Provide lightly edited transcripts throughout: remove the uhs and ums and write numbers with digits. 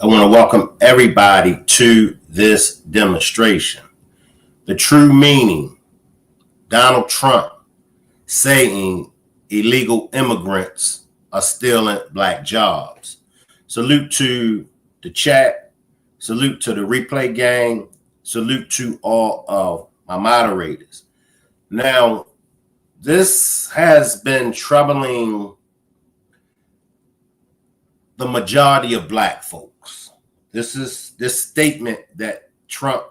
I want to welcome everybody to this demonstration. The true meaning, Donald Trump saying illegal immigrants are stealing black jobs. Salute to the chat. Salute to the replay gang. Salute to all of my moderators. Now, this has been troubling the majority of black folks. This statement that Trump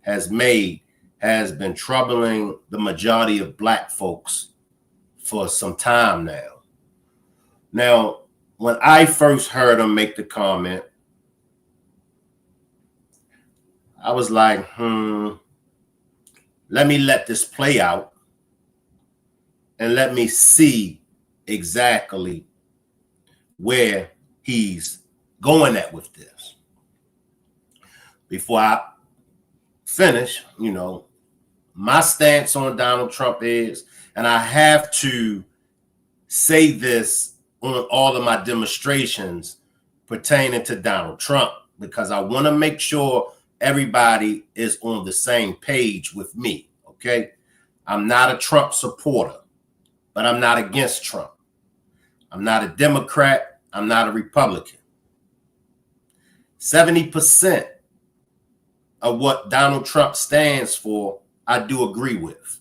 has made has been troubling the majority of black folks for some time now. Now, when I first heard him make the comment, I was like, let me let this play out and let me see exactly where he's going at with this. Before I finish, my stance on Donald Trump is, and I have to say this on all of my demonstrations pertaining to Donald Trump, because I want to make sure everybody is on the same page with me, okay? I'm not a Trump supporter, but I'm not against Trump. I'm not a Democrat. I'm not a Republican. 70% of what Donald Trump stands for, I do agree with.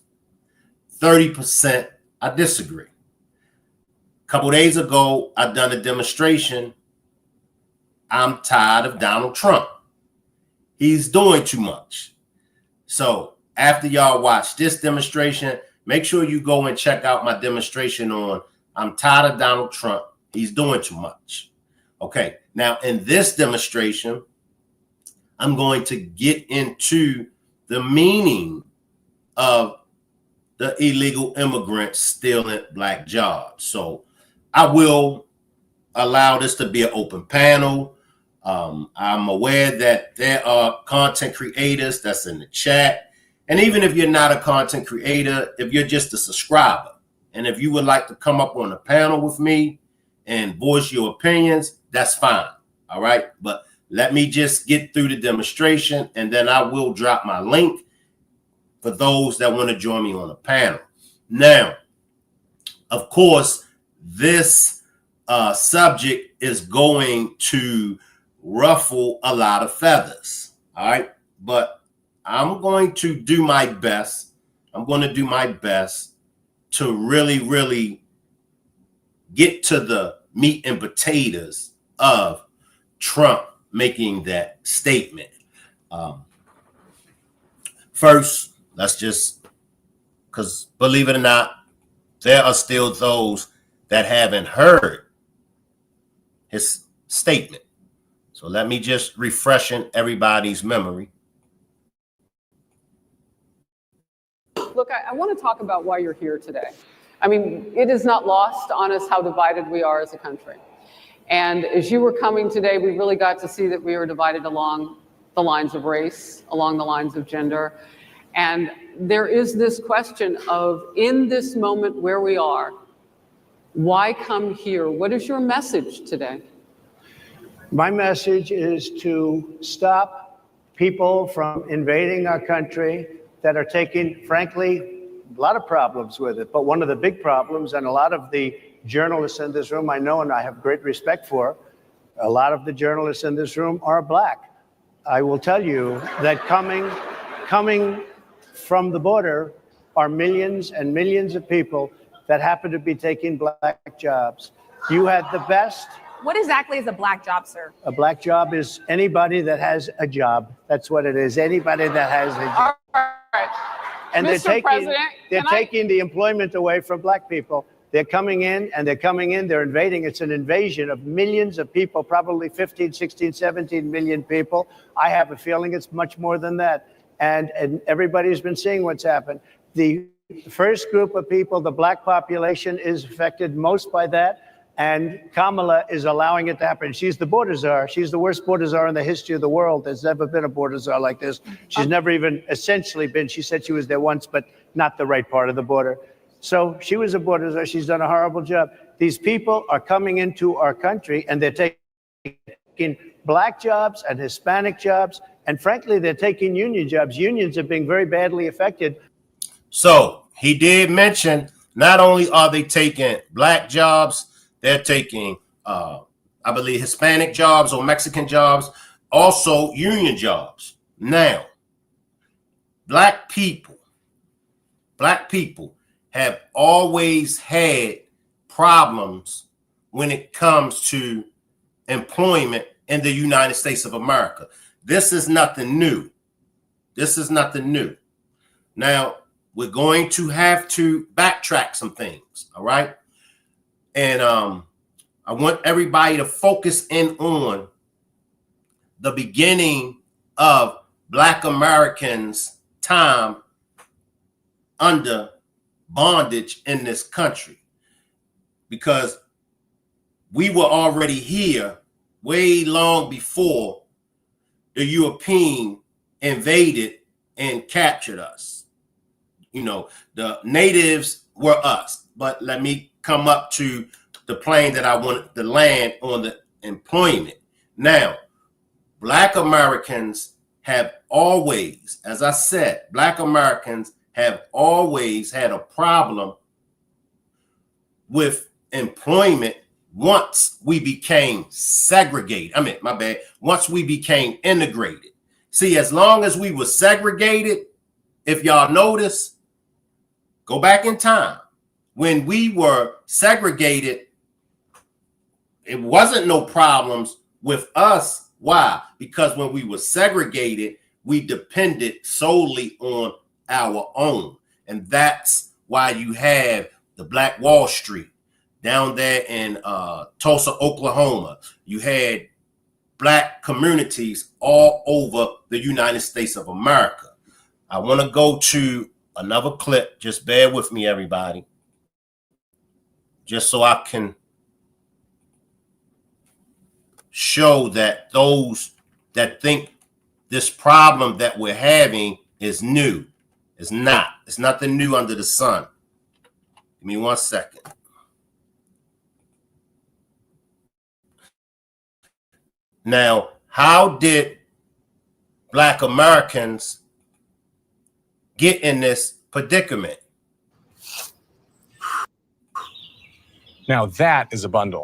30%, I disagree. A couple days ago, I done a demonstration. I'm tired of Donald Trump. He's doing too much. So after y'all watch this demonstration, make sure you go and check out my demonstration on I'm tired of Donald Trump. He's doing too much. Okay, now in this demonstration, I'm going to get into the meaning of the illegal immigrants stealing black jobs. So I will allow this to be an open panel. I'm aware that there are content creators that's in the chat. And even if you're not a content creator, if you're just a subscriber, and if you would like to come up on the panel with me and voice your opinions, that's fine. All right. But let me just get through the demonstration, and then I will drop my link for those that want to join me on the panel. Now, of course, this subject is going to ruffle a lot of feathers. All right. But I'm going to do my best. I'm going to do my best to really get to the meat and potatoes of Trump making that statement. First, let's just, because believe it or not, there are still those that haven't heard his statement. So let me just refreshen everybody's memory. Look, I want to talk about why you're here today. I mean, it is not lost on us how divided we are as a country. And as you were coming today, we really got to see that we were divided along the lines of race, along the lines of gender. And there is this question of, in this moment where we are, why come here? What is your message today? My message is to stop people from invading our country that are taking, frankly, a lot of problems with it. But one of the big problems, and a lot of the journalists in this room I know and I have great respect for, a lot of the journalists in this room are black. I will tell you that coming from the border are millions and millions of people that happen to be taking black jobs. You had the best. What exactly is a black job, sir? A black job is anybody that has a job. That's what it is. Anybody that has a job. All right. And Mr. they're taking the employment away from black people. They're coming in, they're invading. It's an invasion of millions of people, probably 15, 16, 17 million people. I have a feeling it's much more than that. And everybody's been seeing what's happened. The first group of people, the black population, is affected most by that. And Kamala is allowing it to happen. She's the border czar. She's the worst border czar in the history of the world. There's never been a border czar like this. She's never even essentially been. She said she was there once, but not the right part of the border. So she was a border czar. She's done a horrible job. These people are coming into our country and they're taking black jobs and Hispanic jobs. And frankly, they're taking union jobs. Unions are being very badly affected. So he did mention not only are they taking black jobs, they're taking, I believe, Hispanic jobs or Mexican jobs, also union jobs. Now, black people have always had problems when it comes to employment in the United States of America. This is nothing new. This is nothing new. Now, we're going to have to backtrack some things, all right? And I want everybody to focus in on the beginning of Black Americans' time under bondage in this country, because we were already here way long before the European invaded and captured us. You know, the natives were us. But let me come up to the plane that I wanted to land on, the employment. Now, Black Americans have always, as I said, Black Americans have always had a problem with employment once we became segregated. Once we became integrated. See, as long as we were segregated, if y'all notice, go back in time. When we were segregated, it wasn't no problems with us. Why? Because when we were segregated, we depended solely on our own. And that's why you have the Black Wall Street down there in Tulsa, Oklahoma. You had Black communities all over the United States of America. I want to go to another clip. Just bear with me, everybody. Just so I can show that those that think this problem that we're having is new. It's not. It's nothing new under the sun. Give me 1 second. Now, how did Black Americans get in this predicament? Now that is a bundle.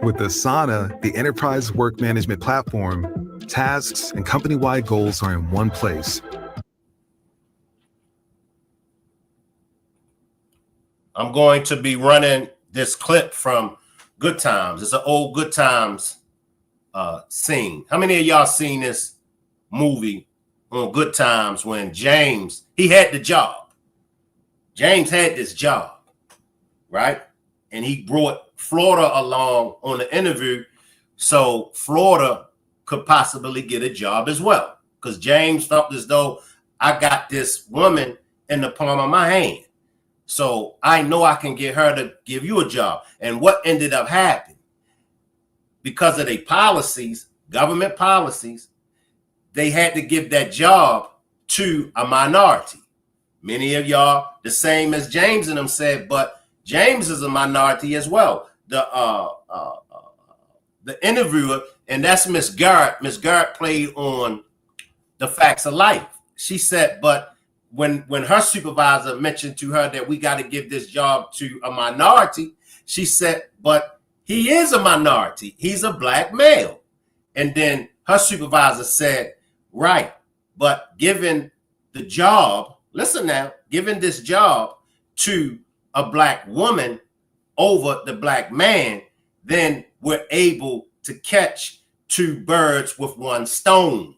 With Asana, the enterprise work management platform, tasks and company-wide goals are in one place. I'm going to be running this clip from Good Times. It's an old Good Times scene. How many of y'all seen this movie on Good Times when James, he had the job. James had this job, right? And he brought Florida along on the interview so Florida could possibly get a job as well. Because James felt as though I got this woman in the palm of my hand. So I know I can get her to give you a job. And what ended up happening? Because of their policies, government policies, they had to give that job to a minority. Many of y'all, the same as James and them said, but James is a minority as well. The interviewer, and that's Miss Garrett. Miss Garrett played on The Facts of Life. She said, but when her supervisor mentioned to her that we got to give this job to a minority, she said, but he is a minority. He's a Black male. And then her supervisor said, right, but given the job, listen now, giving this job to a Black woman over the Black man, then we're able to catch two birds with one stone.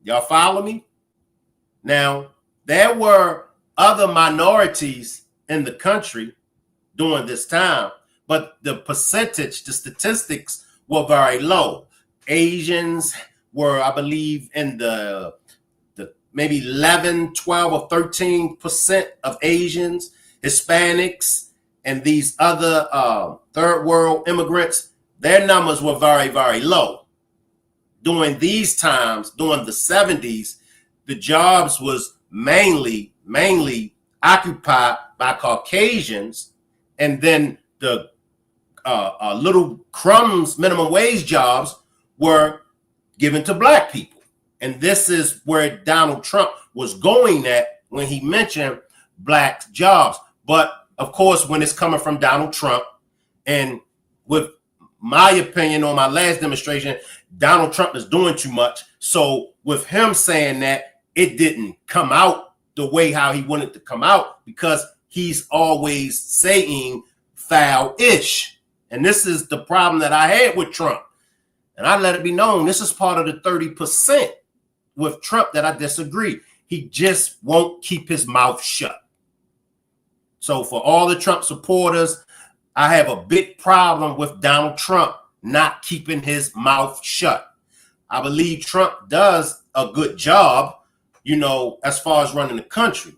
Y'all follow me? Now, there were other minorities in the country during this time, but the percentage, the statistics were very low. Asians were, I believe, in the maybe 11, 12, or 13% of Asians, Hispanics, and these other third world immigrants, their numbers were very, very low. During these times, during the 70s, the jobs was mainly occupied by Caucasians, and then the little crumbs, minimum wage jobs were given to black people. And this is where Donald Trump was going at when he mentioned black jobs. But of course, when it's coming from Donald Trump, and with my opinion on my last demonstration, Donald Trump is doing too much. So with him saying that, it didn't come out the way how he wanted to come out, because he's always saying foul-ish. And this is the problem that I had with Trump. And I let it be known, this is part of the 30% with Trump that I disagree. He just won't keep his mouth shut. So for all the Trump supporters, I have a big problem with Donald Trump not keeping his mouth shut. I believe Trump does a good job, as far as running the country,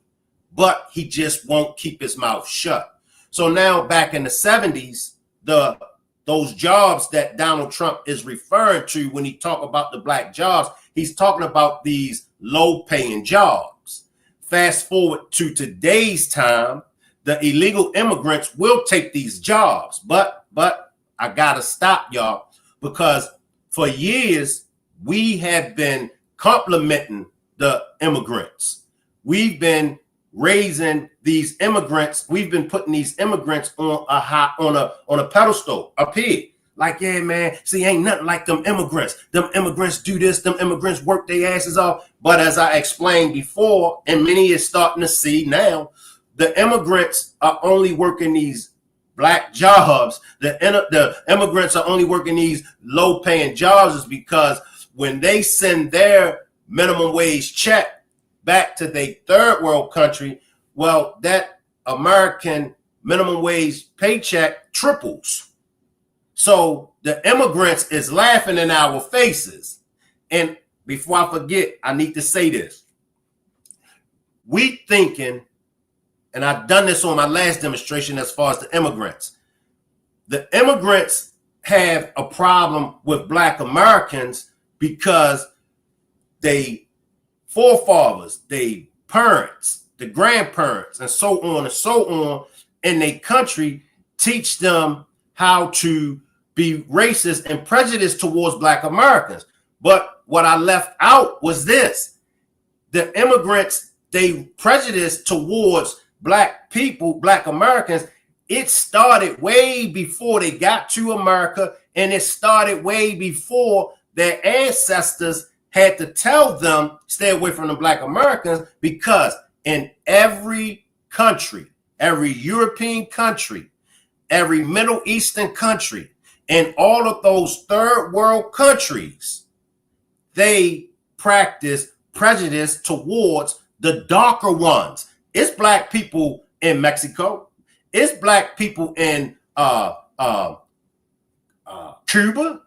but he just won't keep his mouth shut. So now back in the 70s, those jobs that Donald Trump is referring to when he talk about the black jobs, he's talking about these low-paying jobs. Fast forward to today's time, the illegal immigrants will take these jobs. But I gotta stop y'all, because for years we have been complimenting the immigrants. We've been raising these immigrants. We've been putting these immigrants on a pedestal up here. Like, yeah, man, see, ain't nothing like them immigrants. Them immigrants do this. Them immigrants work their asses off. But as I explained before, and many is starting to see now, the immigrants are only working these black jobs. The immigrants are only working these low-paying jobs is because when they send their minimum wage check back to their third world country, well, that American minimum wage paycheck triples. So the immigrants is laughing in our faces. And before I forget, I need to say this. We thinking, and I've done this on my last demonstration as far as the immigrants. The immigrants have a problem with black Americans because they forefathers, they parents, the grandparents, and so on in their country teach them how to be racist and prejudiced towards black Americans. But what I left out was this. The immigrants, they prejudice towards black people, black Americans. It started way before they got to America, and it started way before their ancestors had to tell them stay away from the black Americans, because in every country, every European country, every Middle Eastern country, and all of those third world countries, they practice prejudice towards the darker ones. It's black people in Mexico. It's black people in Cuba.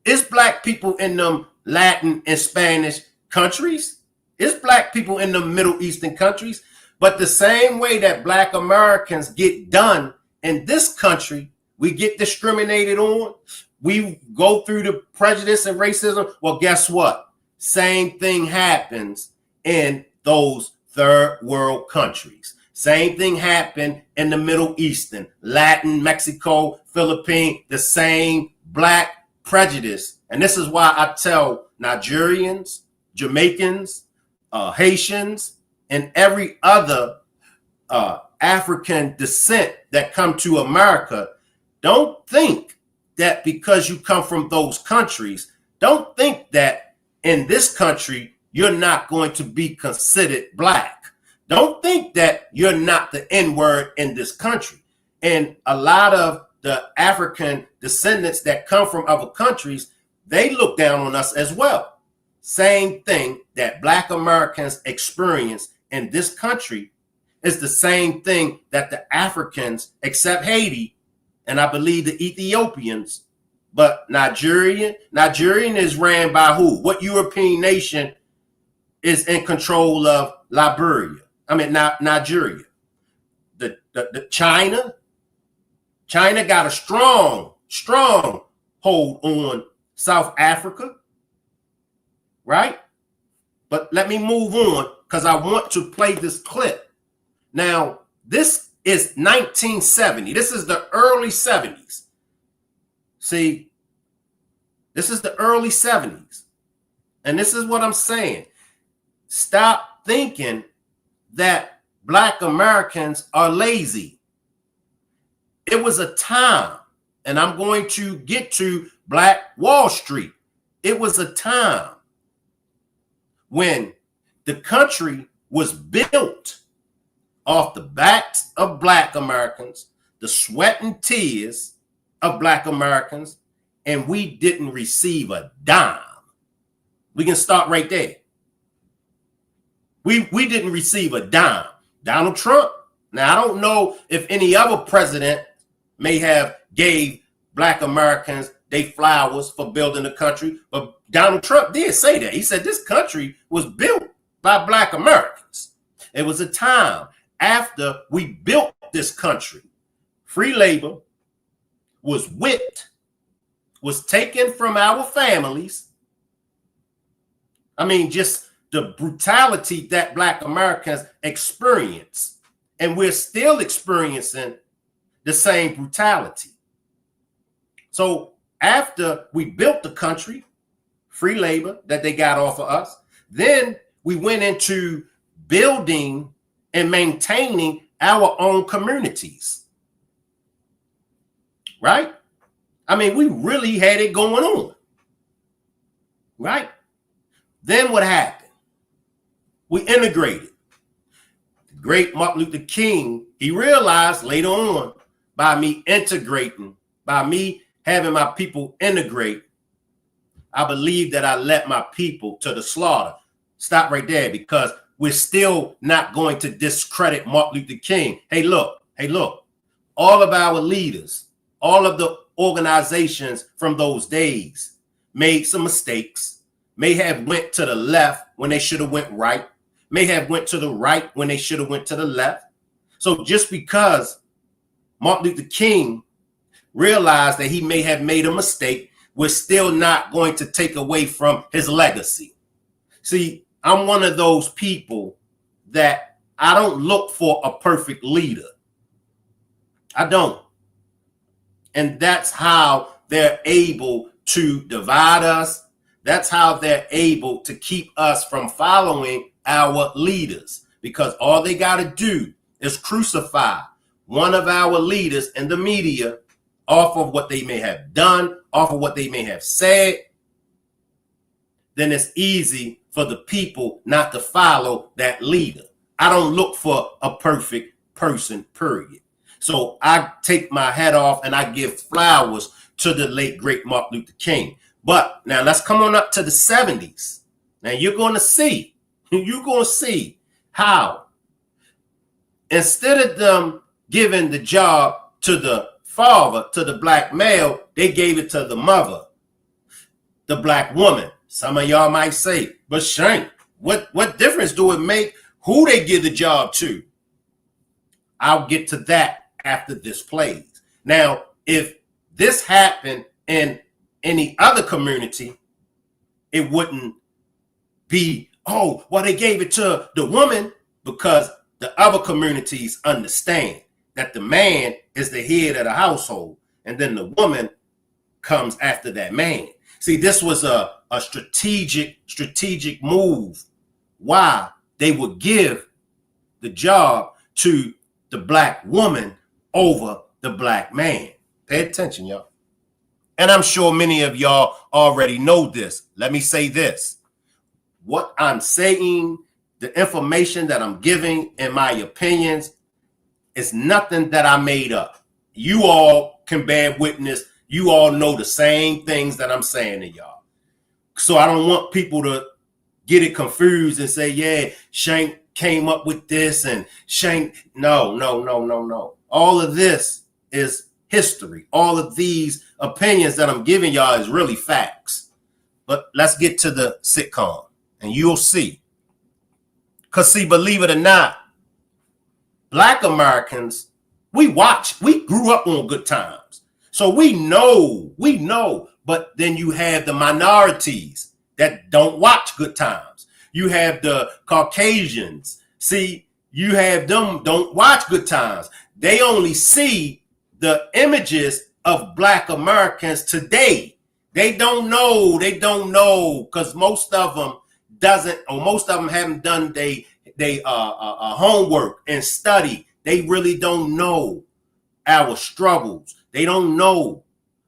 It's black people in them Latin and Spanish countries. It's black people in the Middle Eastern countries. But the same way that black Americans get done in this country, we get discriminated on. We go through the prejudice and racism. Well, guess what? Same thing happens in those third world countries. Same thing happened in the Middle Eastern, Latin, Mexico, Philippines, the same black prejudice. And this is why I tell Nigerians, Jamaicans, Haitians, and every other African descent that come to America, don't think that because you come from those countries, don't think that in this country, you're not going to be considered black. Don't think that you're not the N-word in this country. And a lot of the African descendants that come from other countries, they look down on us as well. Same thing that black Americans experience in this country is the same thing that the Africans, except Haiti, and I believe the Ethiopians, but Nigerian is ran by who? What European nation is in control of Nigeria? The China got a strong hold on South Africa, right? But let me move on because I want to play this clip. Now, this is 1970. This is the early 70s. See, this is the early 70s. And this is what I'm saying. Stop thinking that Black Americans are lazy. It was a time, and I'm going to get to Black Wall Street. It was a time when the country was built off the backs of Black Americans, the sweat and tears of Black Americans, and we didn't receive a dime. We can start right there. We didn't receive a dime. Donald Trump, now I don't know if any other president may have gave Black Americans they flowers for building the country, but Donald Trump did say that. He said this country was built by Black Americans. It was a time after we built this country. Free labor was whipped, was taken from our families. I mean, just the brutality that Black Americans experience. And we're still experiencing the same brutality. So after we built the country, free labor that they got off of us, then we went into building and maintaining our own communities. Right? I mean, we really had it going on. Right? Then what happened? We integrated. The great Martin Luther King, he realized later on, by me integrating, by me having my people integrate, I believe that I led my people to the slaughter. Stop right there, because we're still not going to discredit Martin Luther King. Hey, look, all of our leaders, all of the organizations from those days made some mistakes, may have went to the left when they should have went right, may have went to the right when they should have went to the left. So just because Martin Luther King realized that he may have made a mistake, we're still not going to take away from his legacy. See, I'm one of those people that I don't look for a perfect leader. I don't. And that's how they're able to divide us. That's how they're able to keep us from following our leaders, because all they got to do is crucify one of our leaders in the media off of what they may have done, off of what they may have said. Then it's easy for the people not to follow that leader. I don't look for a perfect person, period. So I take my hat off and I give flowers to the late, great Martin Luther King. But now let's come on up to the 70s. Now you're going to see how instead of them giving the job to the father, to the Black male, they gave it to the mother, the Black woman. Some of y'all might say, but Shank, what difference do it make who they give the job to? I'll get to that after this plays. Now, if this happened in any other community, it wouldn't be, oh, well, they gave it to the woman, because the other communities understand that the man is the head of the household, and then the woman comes after that man. See, this was a strategic move. Why they would give the job to the Black woman over the Black man. Pay attention, y'all. And I'm sure many of y'all already know this. Let me say this. What I'm saying, the information that I'm giving, in my opinions, is nothing that I made up. You all can bear witness. You all know the same things that I'm saying to y'all. So I don't want people to get it confused and say, yeah, Shank came up with this and Shank. No. All of this is history. All of these opinions that I'm giving y'all is really facts. But let's get to the sitcom and you'll see. Because see, believe it or not, Black Americans, we grew up on Good Times. So we know, but then you have the minorities that don't watch Good Times. You have the Caucasians. See, you have them don't watch Good Times. They only see the images of Black Americans today. They don't know, because most of them haven't done they homework and study. They really don't know our struggles. They don't know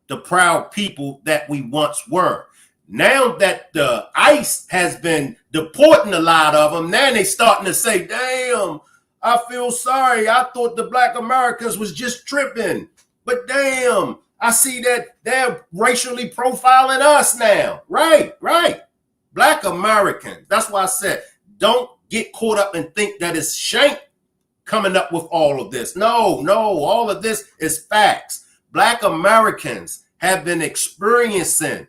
the proud people that we once were. Now that the ICE has been deporting a lot of them, now they starting to say, damn, I feel sorry. I thought the Black Americans was just tripping. But damn, I see that they're racially profiling us now. Right. Black Americans. That's why I said, don't get caught up and think that it's Shank coming up with all of this. No, all of this is facts. Black Americans have been experiencing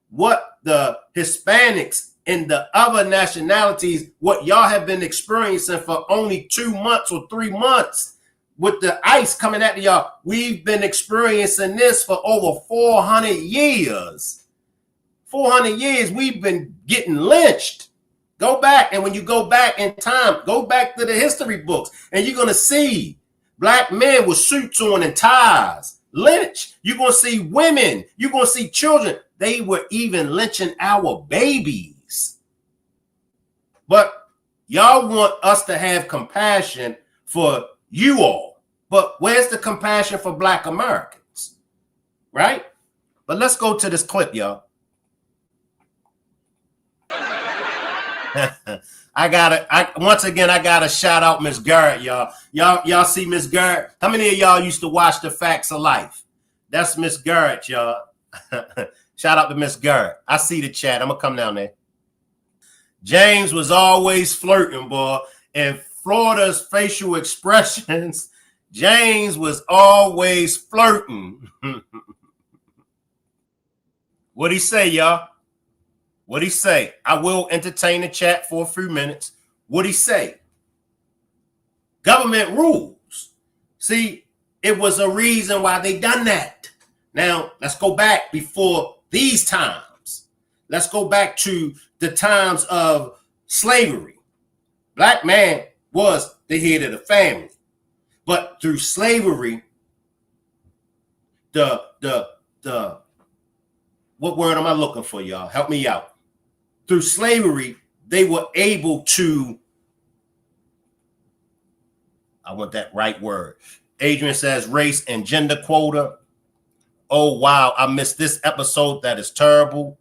what the Hispanics and the other nationalities, what y'all have been experiencing for only 2 months or 3 months with the ICE coming at y'all. We've been experiencing this for over 400 years. 400 years we've been getting lynched. Go back, and when you go back in time, go back to the history books, and you're going to see black men with suits on and ties, lynched. You're going to see women. You're going to see children. They were even lynching our babies. But y'all want us to have compassion for you all. But where's the compassion for Black Americans? Right? But let's go to this clip, y'all. I gotta shout out Miss Garrett, y'all. Y'all see Miss Garrett? How many of y'all used to watch The Facts of Life? That's Miss Garrett, y'all. Shout out to Miss Garrett. I see the chat. I'm gonna come down there. James was always flirting, boy. And Florida's facial expressions, James was always flirting. What'd he say, y'all? What'd he say? I will entertain the chat for a few minutes. What'd he say? Government rules. See, it was a reason why they done that. Now, let's go back before these times. Let's go back to the times of slavery. Black man was the head of the family. But through slavery, what word am I looking for, y'all? Help me out. Through slavery, they were able to, I want that right word. Adrian says race and gender quota. Oh, wow, I missed this episode. That is terrible.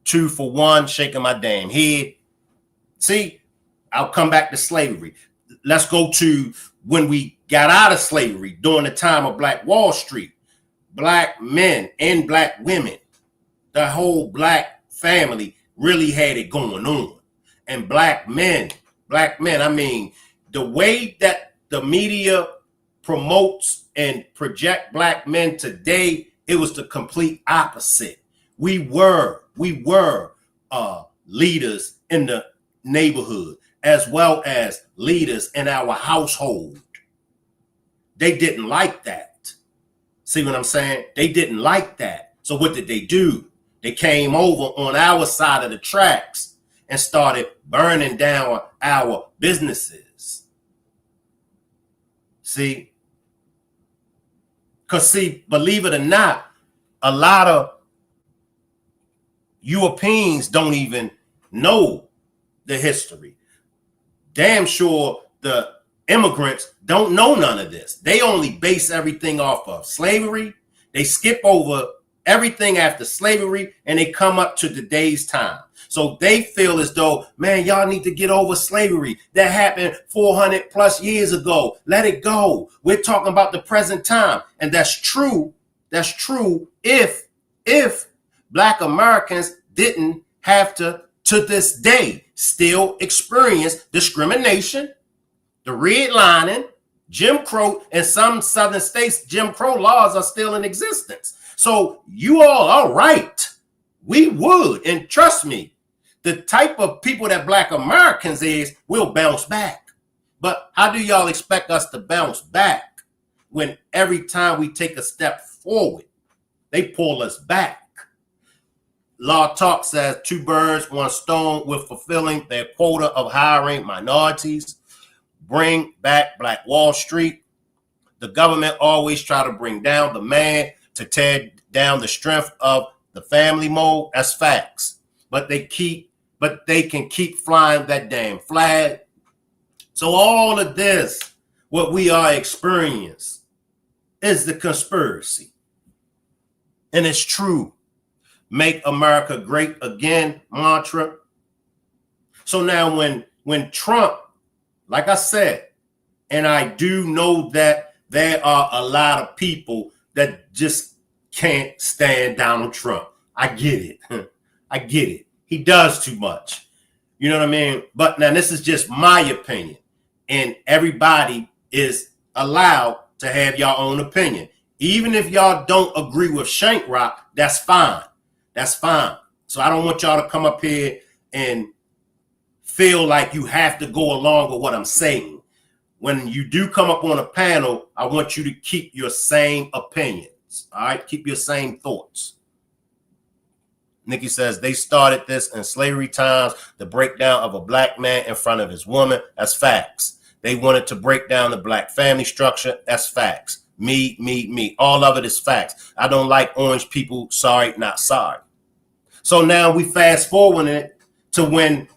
2 for 1, shaking my damn head. See, I'll come back to slavery. Let's go to when we got out of slavery during the time of Black Wall Street. Black men and black women, the whole black family really had it going on. And black men, I mean, the way that the media promotes and project black men today, it was the complete opposite. We were leaders in the neighborhood as well as leaders in our household. They didn't like that. See what I'm saying? They didn't like that. So what did they do? They came over on our side of the tracks and started burning down our businesses. See? Because see, believe it or not, a lot of Europeans don't even know the history. Damn sure the immigrants don't know none of this. They only base everything off of slavery. They skip over everything after slavery and they come up to today's time. So they feel as though, man, y'all need to get over slavery. That happened 400 plus years ago. Let it go. We're talking about the present time. And that's true. That's true if Black Americans didn't have to this day, still experience discrimination, the redlining, Jim Crow. In some southern states, Jim Crow laws are still in existence. So you all right. We would, and trust me, the type of people that Black Americans is will bounce back. But how do y'all expect us to bounce back when every time we take a step forward, they pull us back? Law Talk says 2 birds, 1 stone with fulfilling their quota of hiring minorities. Bring back Black Wall Street. The government always try to bring down the man, to tear down the strength of the family mode. That's facts. But they can keep flying that damn flag. So all of this, what we are experiencing, is the conspiracy. And it's true. Make America great again mantra. So now when Trump, like I said, and I do know that there are a lot of people that just can't stand Donald Trump. I get it. I get it. He does too much. You know what I mean? But now this is just my opinion. And everybody is allowed to have your own opinion. Even if y'all don't agree with Shank Rock, that's fine. That's fine. So I don't want y'all to come up here and feel like you have to go along with what I'm saying. When you do come up on a panel, I want you to keep your same opinions. All right? Keep your same thoughts. Nikki says they started this in slavery times, the breakdown of a black man in front of his woman. That's facts. They wanted to break down the black family structure. That's facts. Me. All of it is facts. I don't like orange people. Sorry, not sorry. So now we fast forward it to when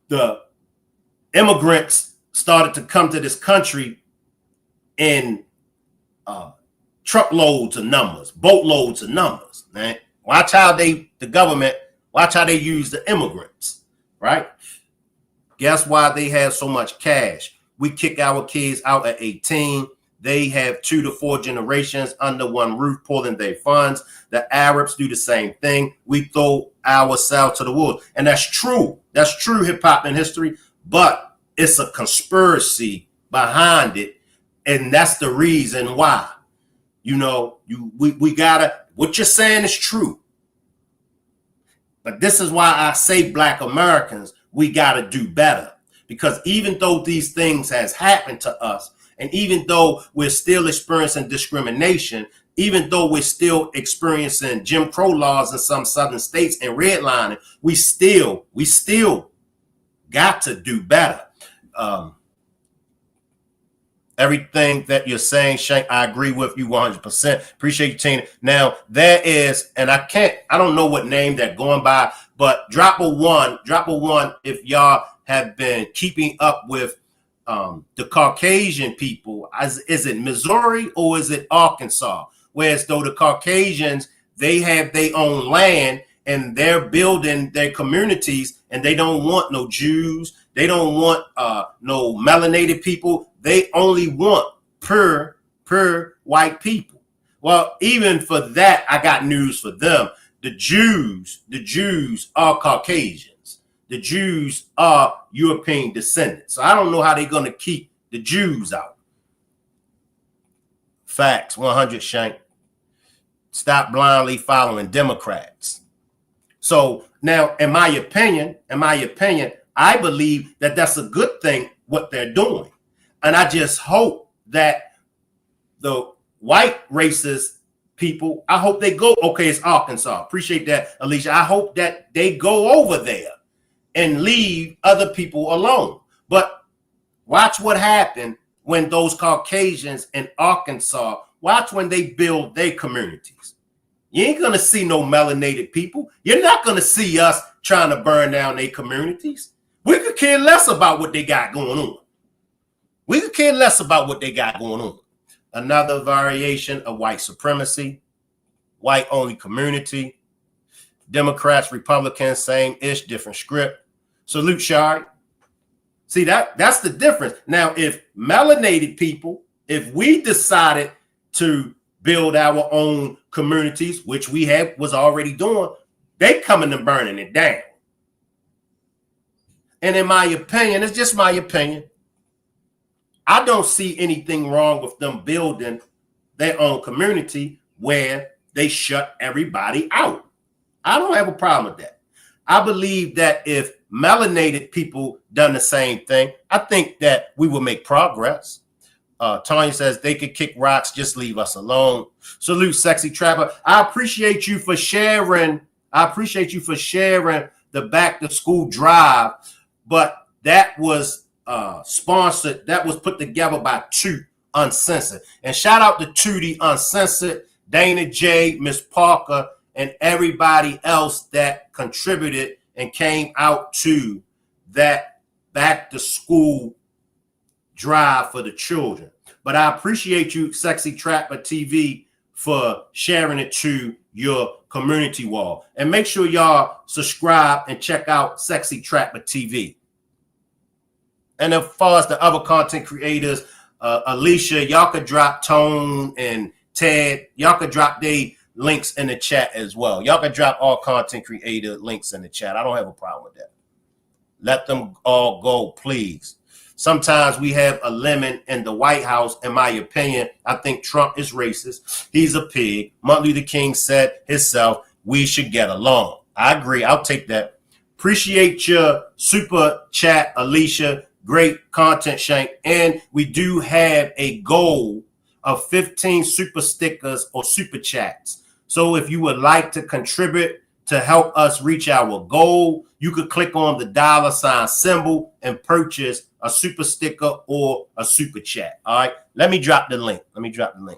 the immigrants started to come to this country in truckloads of numbers, boatloads of numbers, man. Watch how the government, watch how they use the immigrants, right? Guess why they have so much cash? We kick our kids out at 18. They have 2 to 4 generations under one roof pulling their funds. The Arabs do the same thing. We throw ourselves to the wolves. And that's true. That's true hip hop in history, but it's a conspiracy behind it. And that's the reason why. You know, we gotta, what you're saying is true. But this is why I say Black Americans, we gotta do better. Because even though these things has happened to us, and even though we're still experiencing discrimination, even though we're still experiencing Jim Crow laws in some southern states and redlining, we still got to do better. Everything that you're saying, Shank, I agree with you 100%. Appreciate you, Tina. Now, there is, and I don't know what name they're going by, but drop a one if y'all have been keeping up with the Caucasian people. Is it Missouri or is it Arkansas? Whereas though the Caucasians, they have their own land and they're building their communities and they don't want no Jews. They don't want no melanated people. They only want pure white people. Well, even for that, I got news for them. The Jews are Caucasians. The Jews are European descendants. So I don't know how they're going to keep the Jews out. Facts, 100, Shank. Stop blindly following Democrats. So now, in my opinion, I believe that that's a good thing, what they're doing. And I just hope that the white racist people, I hope they go, okay, it's Arkansas. Appreciate that, Alicia. I hope that they go over there and leave other people alone. But watch what happened when those Caucasians in Arkansas, watch when they build their communities. You ain't going to see no melanated people. You're not going to see us trying to burn down their communities. We could care less about what they got going on. We could care less about what they got going on. Another variation of white supremacy, white-only community, Democrats, Republicans, same ish, different script. Salute, Shari. See, that's the difference. Now, if melanated people, if we decided to build our own communities, which we was already doing, they coming to burning it down. And in my opinion, it's just my opinion, I don't see anything wrong with them building their own community where they shut everybody out. I don't have a problem with that. I believe that if melanated people done the same thing, I think that we will make progress. Tanya says they could kick rocks, just leave us alone. Salute, Sexy Trapper. I appreciate you for sharing. The back to school drive, but that was sponsored. That was put together by 2 Uncensored. And shout out to Tootie Uncensored, Dana J, Miss Parker, and everybody else that contributed and came out to that back to school drive for the children. But I appreciate you, Sexy Trapper TV, for sharing it to your community wall. And make sure y'all subscribe and check out Sexy Trapper TV. And as far as the other content creators, Alicia, y'all could drop Tone and Ted. Y'all could drop their links in the chat as well. Y'all could drop all content creator links in the chat. I don't have a problem with that. Let them all go, please. Sometimes we have a lemon in the White House. In my opinion, I think Trump is racist. He's a pig. Martin Luther King said himself, we should get along. I agree. I'll take that. Appreciate your super chat, Alicia. Great content, Shank. And we do have a goal of 15 super stickers or super chats. So if you would like to contribute to help us reach our goal, you could click on the $ symbol and purchase a super sticker or a super chat. All right. Let me drop the link.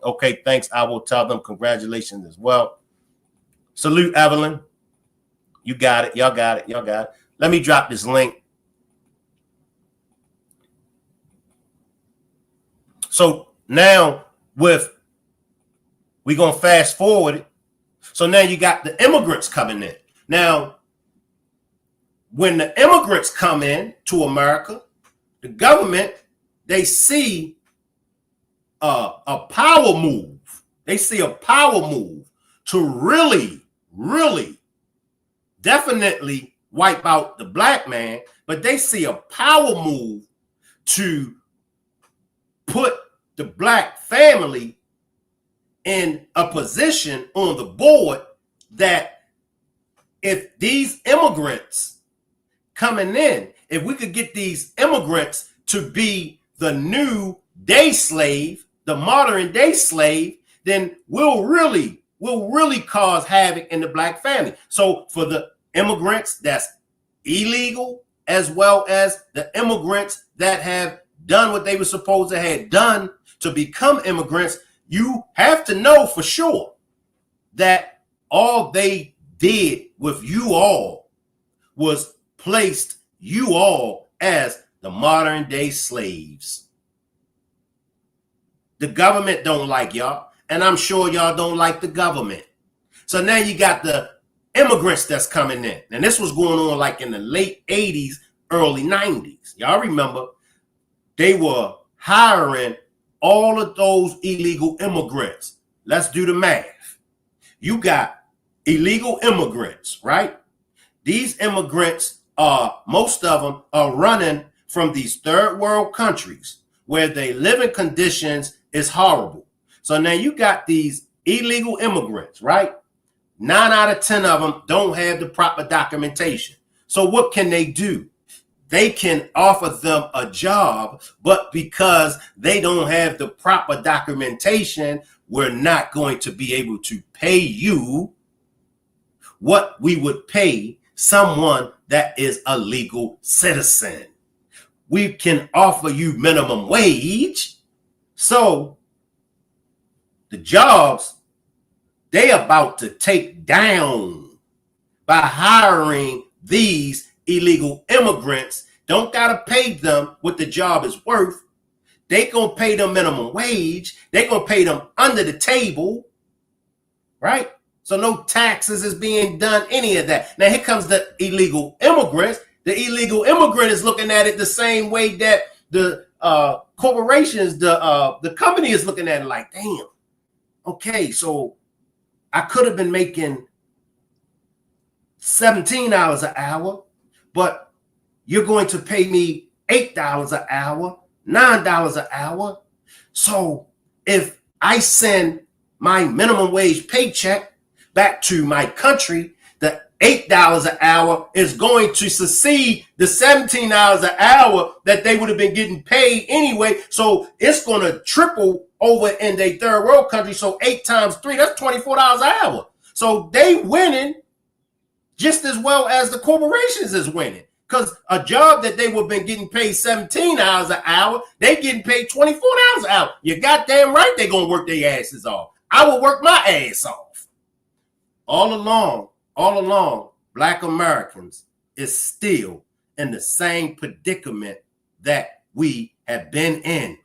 Okay. Thanks. I will tell them congratulations as well. Salute, Evelyn. You got it. Y'all got it. Let me drop this link. So now we're going to fast forward it. So now you got the immigrants coming in. Now, when the immigrants come in to America, the government, they see a power move. They see a power move to really, really, definitely wipe out the black man, but they see a power move to put the black family in a position on the board that if these immigrants coming in, if we could get these immigrants to be the new day slave, the modern day slave, then we'll really cause havoc in the black family. So for the immigrants that's illegal, as well as the immigrants that have done what they were supposed to have done to become immigrants, you have to know for sure that all they did with you all was placed you all as the modern day slaves. The government don't like y'all, and I'm sure y'all don't like the government. So now you got the immigrants that's coming in. And this was going on like in the late 80s, early 90s. Y'all remember they were hiring all of those illegal immigrants. Let's do the math. You got illegal immigrants, right? These immigrants most of them are running from these third world countries where their living conditions is horrible. So now you got these illegal immigrants, right? 9 out of 10 of them don't have the proper documentation. So what can they do? They can offer them a job, but because they don't have the proper documentation, we're not going to be able to pay you what we would pay someone that is a legal citizen. We can offer you minimum wage. So the jobs they about to take down by hiring these illegal immigrants. Don't gotta pay them what the job is worth. They gonna pay them minimum wage. They gonna pay them under the table, right? So no taxes is being done, any of that. Now here comes the illegal immigrants. The illegal immigrant is looking at it the same way that the corporations, the company is looking at it like, damn, okay, so I could have been making $17 an hour, but you're going to pay me $8 an hour, $9 an hour. So if I send my minimum wage paycheck back to my country, the $8 an hour is going to succeed the $17 an hour that they would have been getting paid anyway. So it's going to triple over in their third world country. So 8 times 3, that's $24 an hour. So they winning just as well as the corporations is winning. Because a job that they would have been getting paid 17 hours an hour, they getting paid 24 hours an hour. You goddamn right they going to work their asses off. I will work my ass off. All along, Black Americans is still in the same predicament that we have been in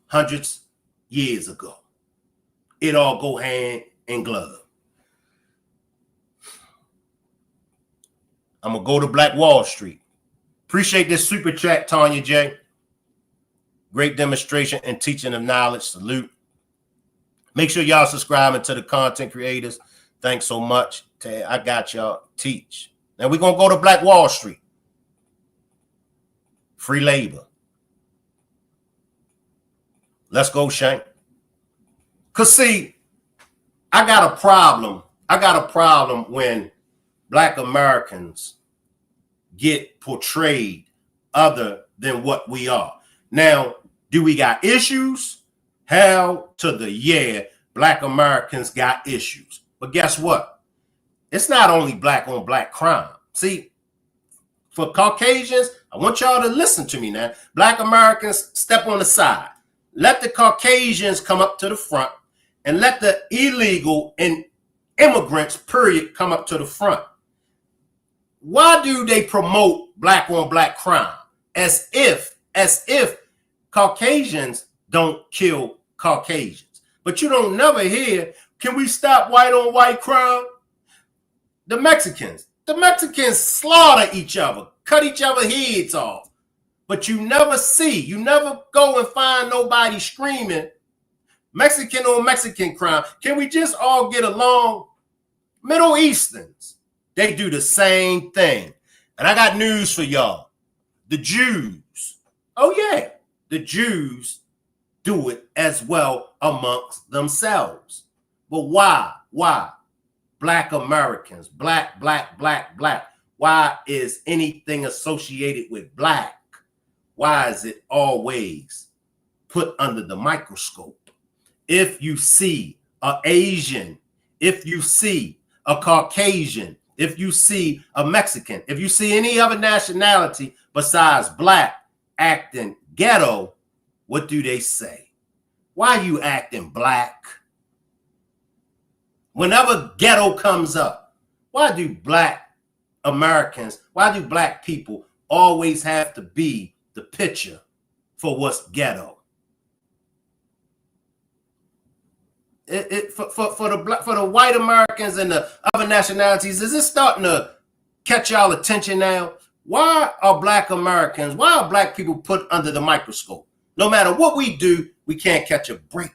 hundreds years ago. It all go hand in glove. I'm going to go to Black Wall Street. Appreciate this super chat, Tanya J. Great demonstration and teaching of knowledge. Salute. Make sure y'all subscribing to the content creators. Thanks so much. I got y'all. Teach. Now we're going to go to Black Wall Street. Free labor. Let's go, Shank. Because, see, I got a problem. When Black Americans get portrayed other than what we are. Now, do we got issues? Hell to the yeah, Black Americans got issues. But guess what? It's not only black on black crime. See, for Caucasians, I want y'all to listen to me now. Black Americans, step on the side. Let the Caucasians come up to the front and let the illegal and immigrants, period, come up to the front. Why do they promote black on black crime? As if Caucasians don't kill Caucasians. But you don't never hear, can we stop white on white crime? The Mexicans slaughter each other, cut each other's heads off. But you never go and find nobody screaming, Mexican on Mexican crime. Can we just all get along? Middle Easterns, they do the same thing. And I got news for y'all. The Jews, oh yeah, the Jews do it as well amongst themselves. But why? Black Americans, black. Why is anything associated with black? Why is it always put under the microscope? If you see an Asian, if you see a Caucasian, if you see a Mexican, if you see any other nationality besides black acting ghetto, what do they say? Why you acting black? Whenever ghetto comes up, why do black Americans, why do black people always have to be the picture for what's ghetto? For the white Americans and the other nationalities, is it starting to catch y'all attention now? Why are black Americans, why are black people put under the microscope? No matter what we do, we can't catch a break.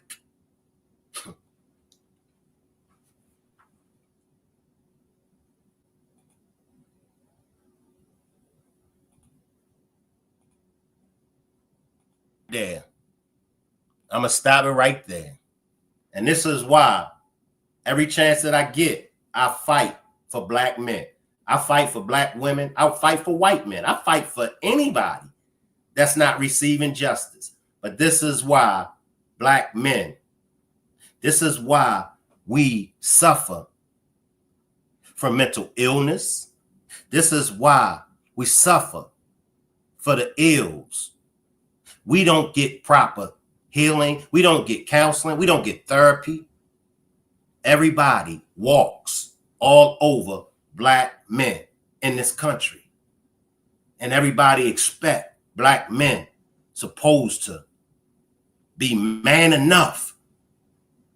There. I'm going to stop it right there. And this is why every chance that I get, I fight for black men. I fight for black women. I fight for white men. I fight for anybody that's not receiving justice. But this is why black men, this is why we suffer from mental illness. This is why we suffer for the ills. We don't get proper healing. We don't get counseling. We don't get therapy. Everybody walks all over black men in this country. And everybody expect black men supposed to be man enough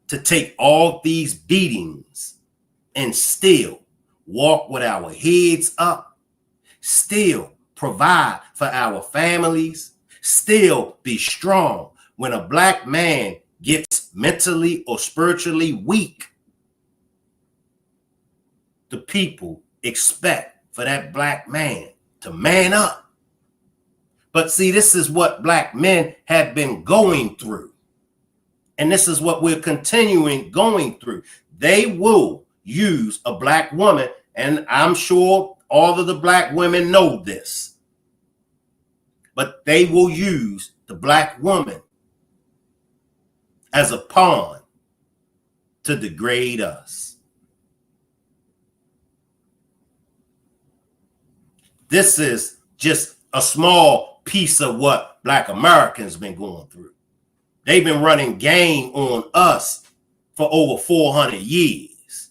to take all these beatings and still walk with our heads up, still provide for our families, still be strong. When a black man gets mentally or spiritually weak, the people expect for that black man to man up. But see, this is what black men have been going through. And this is what we're continuing going through. They will use a black woman, and I'm sure all of the black women know this, but they will use the black woman as a pawn to degrade us. This is just a small piece of what Black Americans been going through. They've been running game on us for over 400 years.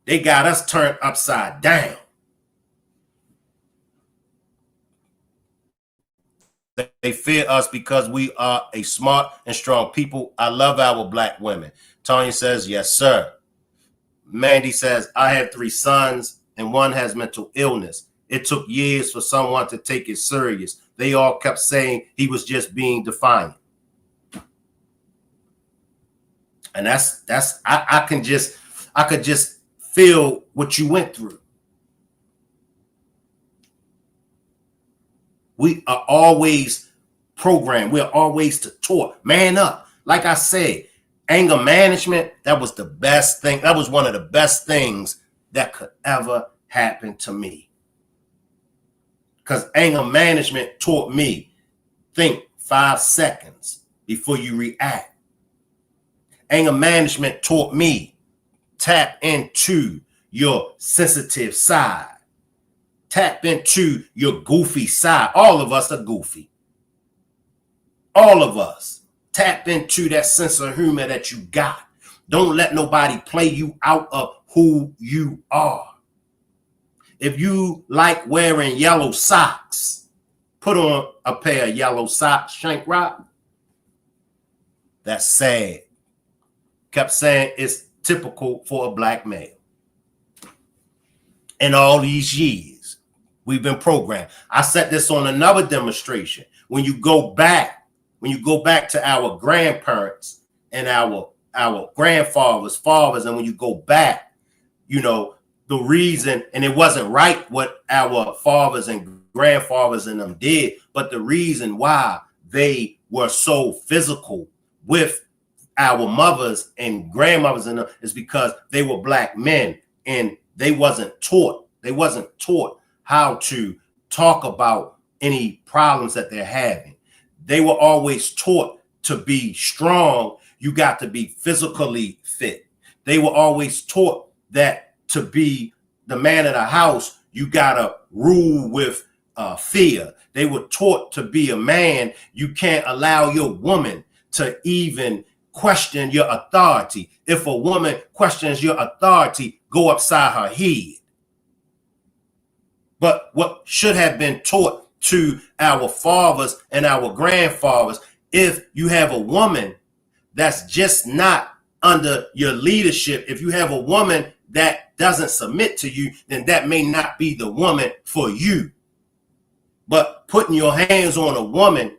They got us turned upside down. They fear us because we are a smart and strong people. I love our Black women. Tanya says, yes, sir. Mandy says, I have 3 sons and one has mental illness. It took years for someone to take it serious. They all kept saying he was just being defiant. And I could just feel what you went through. We are always programmed. We're always taught, man up. Like I said, anger management, that was the best thing. That was one of the best things that could ever happen to me. Because anger management taught me, think 5 seconds before you react. Anger management taught me, tap into your sensitive side. Tap into your goofy side. All of us are goofy. All of us. Tap into that sense of humor that you got. Don't let nobody play you out of who you are. If you like wearing yellow socks, put on a pair of yellow socks, Shank Rock. That's sad. Kept saying it's typical for a Black male. In all these years, we've been programmed. I said this on another demonstration. When you go back to our grandparents and our grandfathers, fathers, and when you go back, you know, the reason, and it wasn't right what our fathers and grandfathers and them did, but the reason why they were so physical with our mothers and grandmothers and them is because they were Black men and they wasn't taught how to talk about any problems that they're having. They were always taught to be strong, you got to be physically fit. They were always taught that to be the man of the house, you got to rule with fear. They were taught to be a man, you can't allow your woman to even question your authority. If a woman questions your authority, go upside her head. But what should have been taught to our fathers and our grandfathers, if you have a woman that's just not under your leadership, if you have a woman that doesn't submit to you, then that may not be the woman for you. But putting your hands on a woman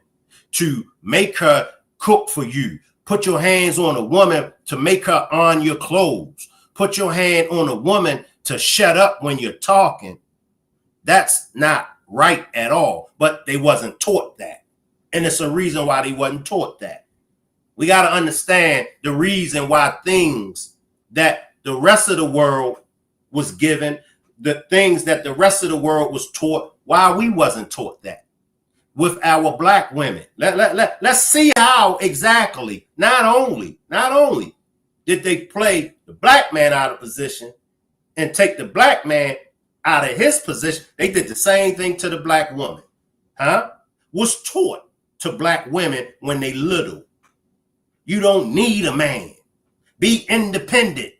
to make her cook for you, put your hands on a woman to make her on your clothes, put your hand on a woman to shut up when you're talking, that's not right at all. But they wasn't taught that. And it's a reason why they wasn't taught that. We got to understand the reason why things that the rest of the world was given, the things that the rest of the world was taught, why we wasn't taught that with our Black women. Let's see how exactly, not only did they play the Black man out of position and take the Black man out of his position, they did the same thing to the Black woman. Was taught to Black women when they little. You don't need a man. Be independent.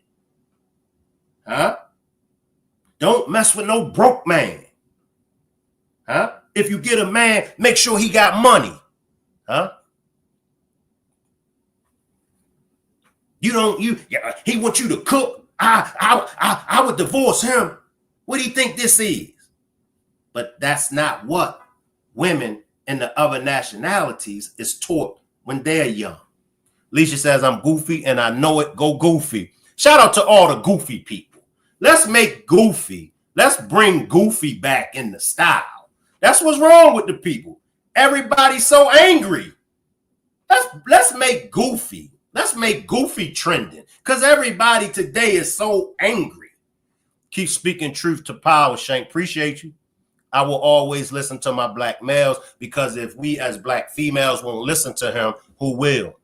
Don't mess with no broke man. If you get a man, make sure he got money. He wants you to cook. I would divorce him. What do you think this is? But that's not what women in the other nationalities is taught when they're young. Alicia says, I'm goofy and I know it. Go goofy. Shout out to all the goofy people. Let's make goofy. Let's bring goofy back in the style. That's what's wrong with the people. Everybody's so angry. Let's make goofy. Let's make goofy trending because everybody today is so angry. Keep speaking truth to power, Shank. Appreciate you. I will always listen to my Black males because if we as Black females won't listen to him, who will?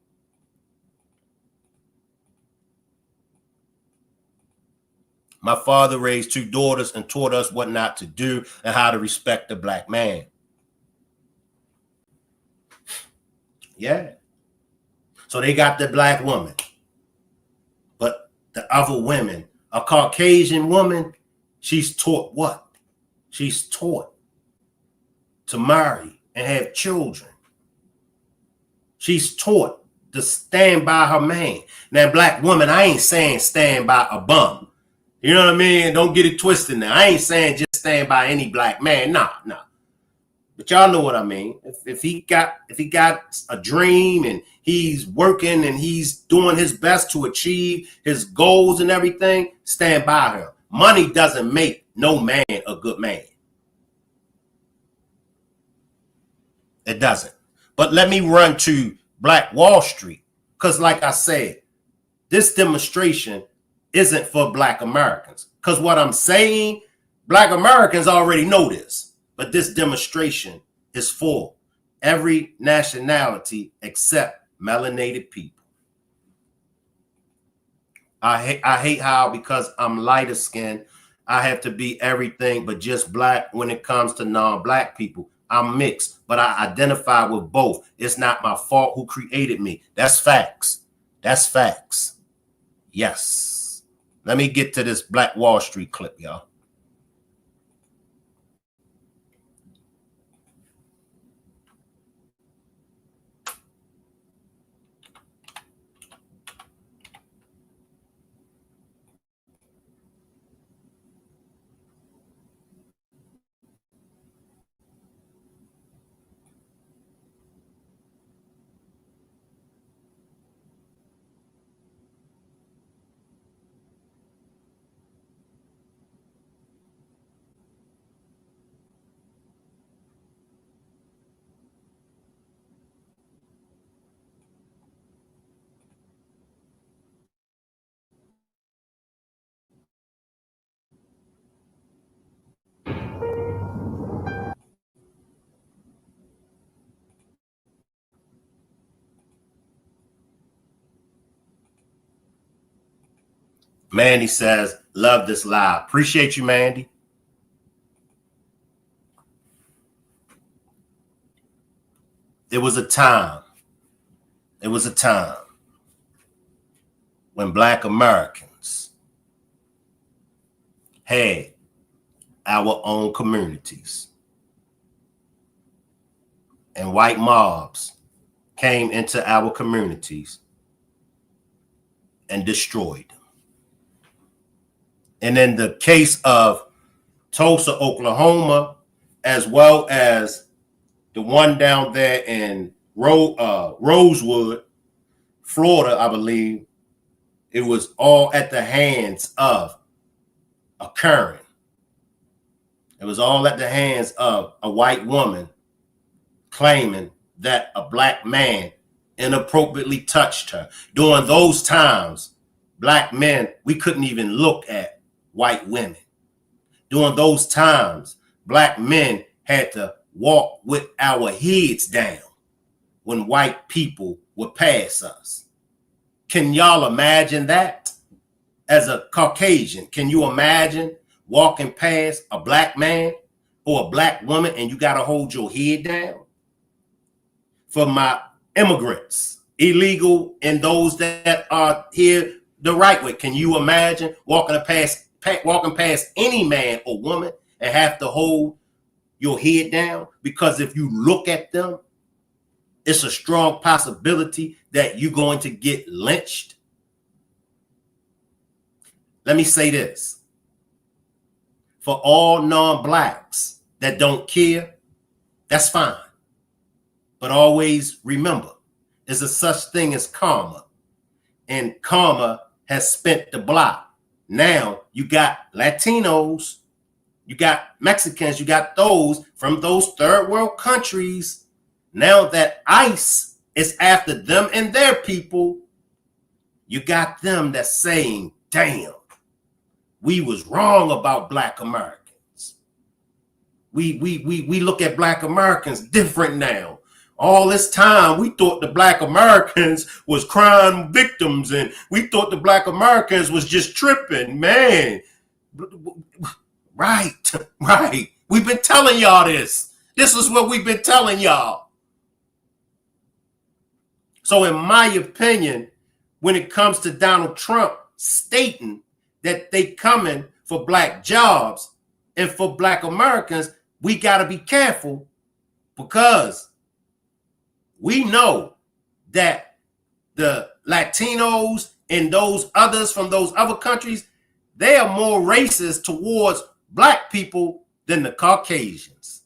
My father raised 2 daughters and taught us what not to do and how to respect the black man. Yeah. So they got the black woman. But the other women, a Caucasian woman, she's taught what? She's taught to marry and have children. She's taught to stand by her man. Now, black woman, I ain't saying stand by a bum. You know what I mean? Don't get it twisted now. I ain't saying just stand by any black man. Nah. But y'all know what I mean. If he got a dream and he's working and he's doing his best to achieve his goals and everything, stand by him. Money doesn't make no man a good man. It doesn't. But let me run to Black Wall Street, because like I said, this demonstration isn't for Black Americans. Because what I'm saying, Black Americans already know this, but this demonstration is for every nationality except melanated people. I hate how, because I'm lighter skinned, I have to be everything but just black when it comes to non-black people. I'm mixed, but I identify with both. It's not my fault who created me. That's facts. That's facts. Yes. Let me get to this Black Wall Street clip, y'all. Mandy says, love this live. Appreciate you, Mandy. It was a time when Black Americans had our own communities, and white mobs came into our communities and destroyed them. And in the case of Tulsa, Oklahoma, as well as the one down there in Rosewood, Florida, I believe, it was all at the hands of a Karen. It was all at the hands of a white woman claiming that a black man inappropriately touched her. During those times, black men, we couldn't even look at white women. During those times, black men had to walk with our heads down when white people would pass us. Can y'all imagine that? As a Caucasian, can you imagine walking past a black man or a black woman and you got to hold your head down? For my immigrants, illegal, and those that are here the right way, can you imagine walking past any man or woman and have to hold your head down? Because if you look at them, it's a strong possibility that you're going to get lynched. Let me say this. For all non-blacks that don't care, that's fine. But always remember, there's a such thing as karma. And karma has spent the block. Now you got Latinos, you got Mexicans, you got those from those third world countries. Now that ICE is after them and their people, you got them that's saying, damn, we was wrong about black Americans. We look at black Americans different now. All this time, we thought the black Americans was crime victims, and we thought the black Americans was just tripping. Man, Right, right. We've been telling y'all this. This is what we've been telling y'all. So in my opinion, when it comes to Donald Trump stating that they coming for black jobs and for black Americans, we got to be careful, because we know that the Latinos and those others from those other countries, they are more racist towards black people than the Caucasians.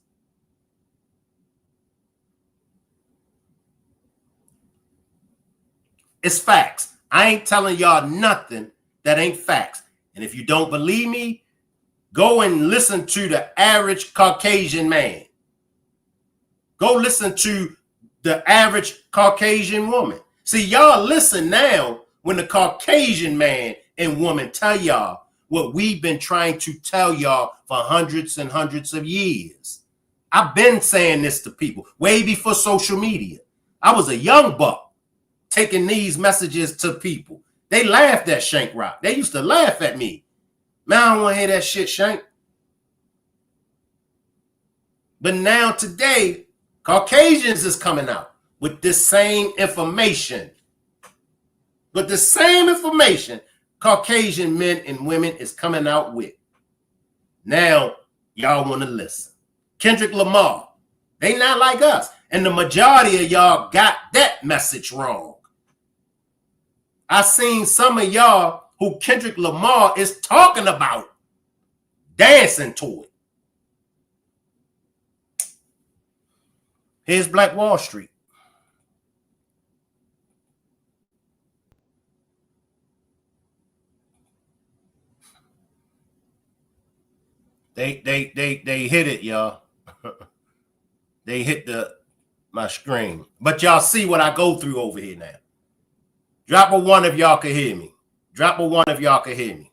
It's facts. I ain't telling y'all nothing that ain't facts. And if you don't believe me, go and listen to the average Caucasian man. Go listen to the average Caucasian woman. See, y'all listen now when the Caucasian man and woman tell y'all what we've been trying to tell y'all for hundreds and hundreds of years. I've been saying this to people way before social media. I was a young buck taking these messages to people. They laughed at Shank Rock. They used to laugh at me. Man, I don't want to hear that shit, Shank. But now today, Caucasians is coming out with this same information. But the same information Caucasian men and women is coming out with. Now, y'all want to listen. Kendrick Lamar, they not like us. And the majority of y'all got that message wrong. I seen some of y'all who Kendrick Lamar is talking about dancing to it. Here's Black Wall Street. They hit it, y'all. They hit my screen. But y'all see what I go through over here now. Drop a one if y'all can hear me. Drop a one if y'all can hear me.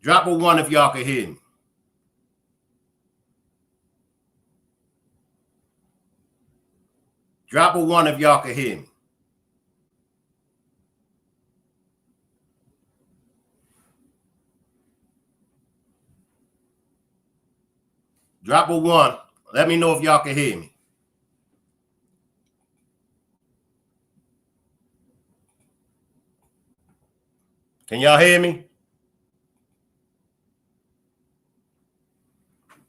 Drop a one if y'all can hear me. Drop a one if y'all can hear me. Drop a one. Let me know if y'all can hear me. Can y'all hear me?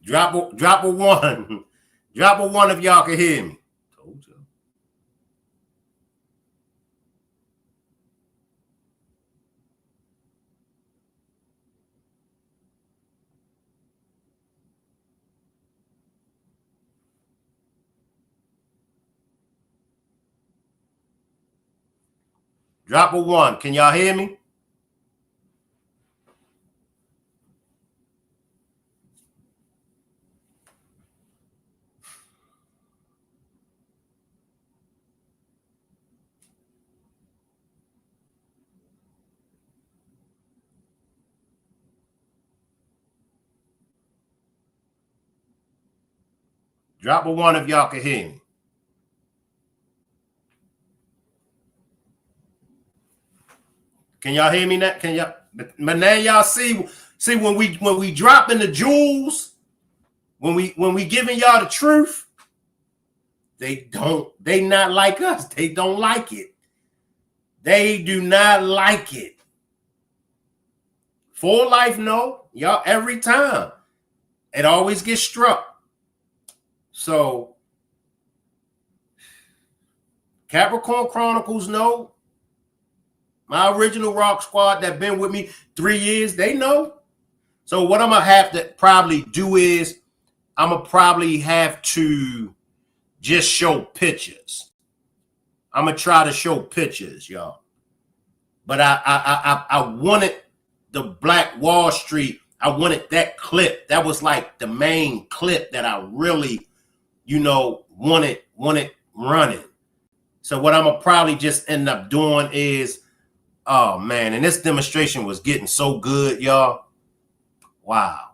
Drop a one. Drop a one if y'all can hear me. Told you. Drop a one. Can y'all hear me? Drop a one if y'all can hear me. Can y'all hear me now? Can y'all? But now y'all see when we dropping the jewels, when we giving y'all the truth, they not like us. They don't like it. They do not like it. For life, no. Y'all every time. It always gets struck. So Capricorn Chronicles, no. My original Rock Squad that been with me 3 years, they know. So what I'm going to have to probably do is I'm going to probably have to just show pictures. I'm going to try to show pictures, y'all. But I wanted the Black Wall Street. I wanted that clip. That was like the main clip that I really, wanted running. So what I'm going to probably just end up doing is, oh man, and this demonstration was getting so good, y'all. Wow.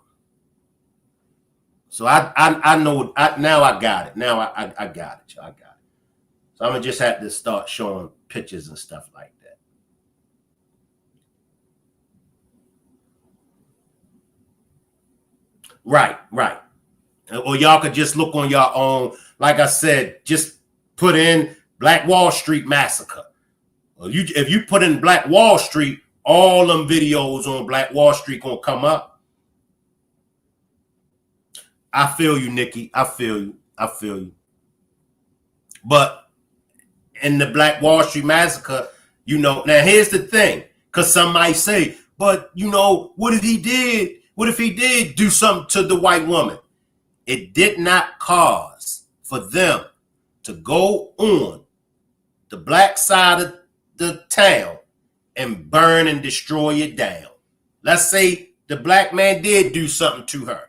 So I know now I got it. Now I got it, y'all. I got it. So I'm gonna just have to start showing pictures and stuff like that. Right. Or y'all could just look on your own. Like I said, just put in Black Wall Street Massacre. If you put in Black Wall Street, all them videos on Black Wall Street gonna come up. I feel you, Nikki. I feel you. But in the Black Wall Street Massacre, now here's the thing, because some might say, but what if he did? What if he did do something to the white woman? It did not cause for them to go on the black side of the town and burn and destroy it down. Let's say the black man did do something to her.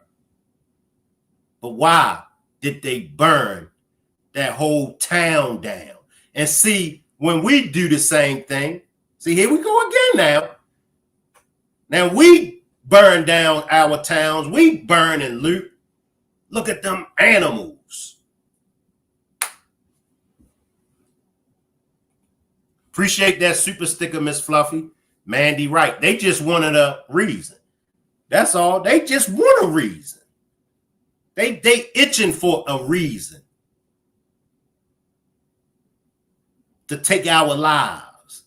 But why did they burn that whole town down? And see, when we do the same thing, see, here we go again now. Now we burn down our towns. We burn and loot. Look at them animals. Appreciate that super sticker, Miss Fluffy. Mandy, right. They just wanted a reason. That's all. They just want a reason. They itching for a reason to take our lives.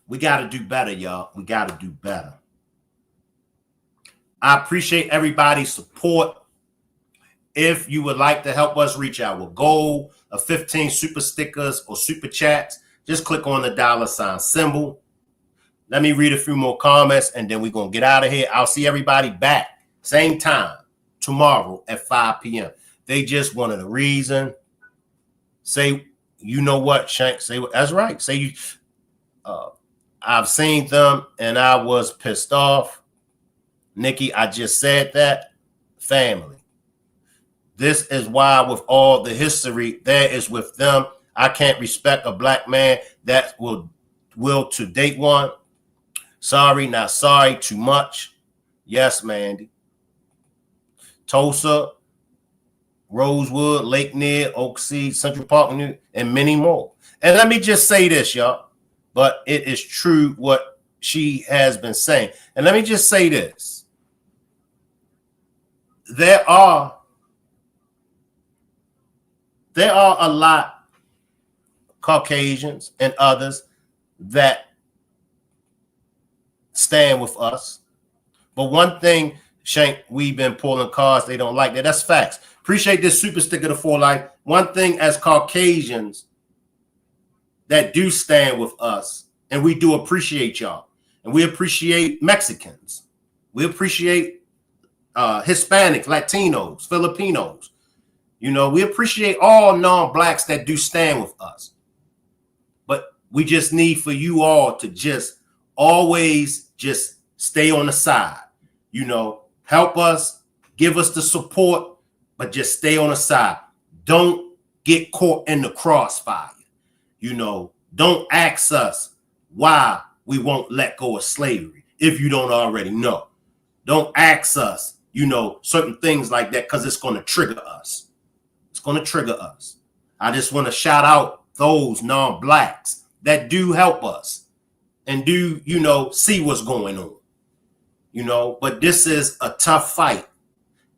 We got to do better, y'all. We got to do better. I appreciate everybody's support. If you would like to help us reach our goal of 15 super stickers or super chats, just click on the $ symbol. Let me read a few more comments and then we're going to get out of here. I'll see everybody back same time tomorrow at 5 p.m. They just wanted a reason. Say, you know what, Shank? Say, that's right. Say, you. I've seen them and I was pissed off. Nikki, I just said that. Family. This is why with all the history there is with them, I can't respect a black man that will to date one. Sorry, not sorry, too much. Yes, Mandy. Tulsa, Rosewood, Lake Near, Oaksea, Central Park, and many more. And let me just say this, y'all, but it is true what she has been saying. And let me just say this. There are a lot of Caucasians and others that stand with us. But one thing, Shank, we've been pulling cards. They don't like that. That's facts. Appreciate this super sticker to For Life. One thing as Caucasians that do stand with us, and we do appreciate y'all. And we appreciate Mexicans. We appreciate Hispanics, Latinos, Filipinos. We appreciate all non-blacks that do stand with us. But we just need for you all to just always just stay on the side. Help us, give us the support, but just stay on the side. Don't get caught in the crossfire. Don't ask us why we won't let go of slavery if you don't already know. Don't ask us, certain things like that, because it's going to trigger us. It's going to trigger us. I just want to shout out those non-blacks that do help us and do, see what's going on. But this is a tough fight.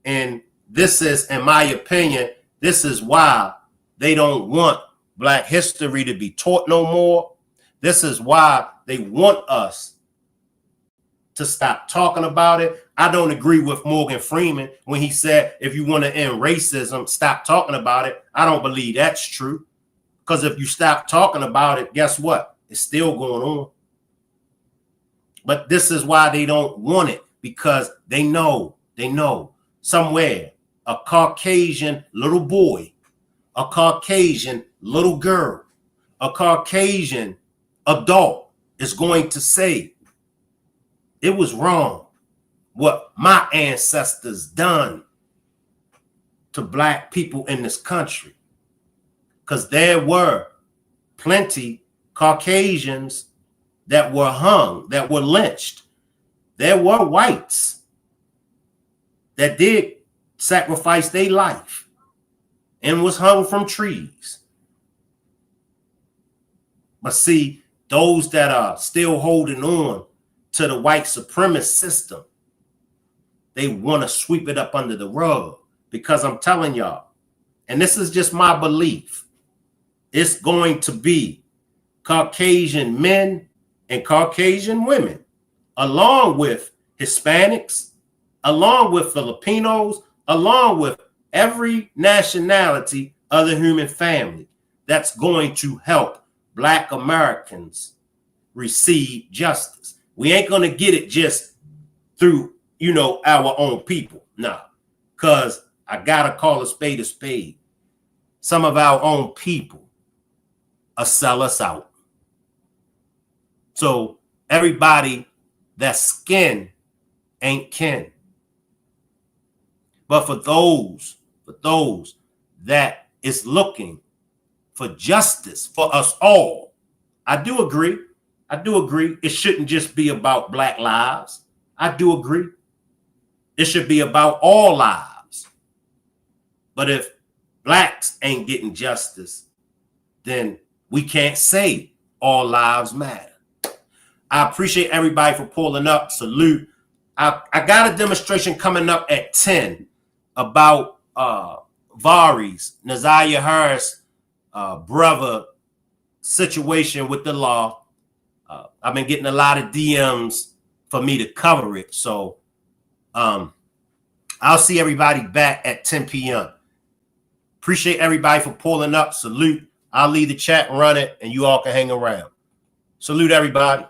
And this is, in my opinion, this is why they don't want Black history to be taught no more. This is why they want us to stop talking about it. I don't agree with Morgan Freeman when he said, if you want to end racism, stop talking about it. I don't believe that's true. Because if you stop talking about it, guess what? It's still going on. But this is why they don't want it, because they know somewhere a Caucasian little boy, a Caucasian little girl, a Caucasian adult is going to say, it was wrong what my ancestors done to Black people in this country. Because there were plenty Caucasians that were hung, that were lynched. There were whites that did sacrifice their life. and was hung from trees. But see, those that are still holding on to the white supremacist system, they want to sweep it up under the rug, because I'm telling y'all, and this is just my belief, it's going to be Caucasian men and Caucasian women, along with Hispanics, along with Filipinos, along with every nationality of the human family, that's going to help Black Americans receive justice. We ain't going to get it just through, our own people. No, because I got to call a spade a spade. Some of our own people sell us out. So everybody that's skin ain't kin. But for those that is looking for justice for us all, I do agree. It shouldn't just be about Black lives. I do agree. It should be about all lives. But if Blacks ain't getting justice, then we can't say all lives matter. I appreciate everybody for pulling up. Salute. I got a demonstration coming up at 10 about Vari's, Nazaria Harris' brother situation with the law. I've been getting a lot of DMs for me to cover it. So I'll see everybody back at 10 p.m. Appreciate everybody for pulling up. Salute. I'll leave the chat and run it, and you all can hang around. Salute, everybody.